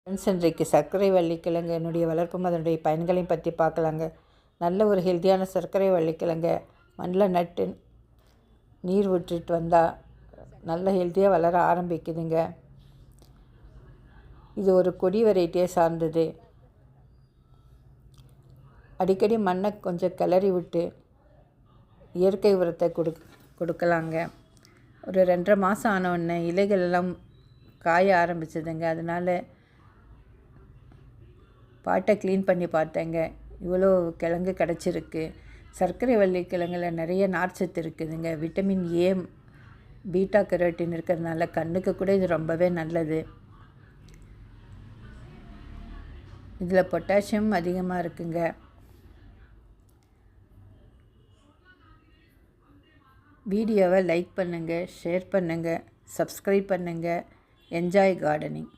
Friends, இன்றைக்கு சர்க்கரை வள்ளிக்கிழங்கு என்னுடைய வளர்ப்பும் அதனுடைய பயன்களையும் பற்றி பார்க்கலாங்க. நல்ல ஒரு ஹெல்த்தியான சர்க்கரை வள்ளிக்கிழங்க மண்ணில் நட்டு நீர் விட்டுட்டு வந்தால் நல்ல ஹெல்த்தியாக வளர ஆரம்பிக்குதுங்க. இது ஒரு கொடி வெரைட்டியை சார்ந்தது. அடிக்கடி மண்ணை கொஞ்சம் கிளறி விட்டு இயற்கை உரத்தை கொடுக்கலாங்க. ஒரு 2.5 மாதம் ஆனவுடனே இலைகள் எல்லாம் காய ஆரம்பிச்சதுங்க. அதனால் பாட்டை க்ளீன் பண்ணி பார்த்தேங்க. இவ்வளோ கிழங்கு கிடச்சிருக்கு. சர்க்கரை வள்ளி கிழங்குல நிறைய நார்ச்சத்து இருக்குதுங்க. விட்டமின் ஏ, பீட்டா கரோட்டின் இருக்கிறதுனால கண்ணுக்கு கூட இது ரொம்பவே நல்லது. இதில் பொட்டாசியம் அதிகமாக இருக்குங்க. வீடியோவை லைக் பண்ணுங்கள், ஷேர் பண்ணுங்கள், சப்ஸ்கிரைப் பண்ணுங்கள். Enjoy gardening.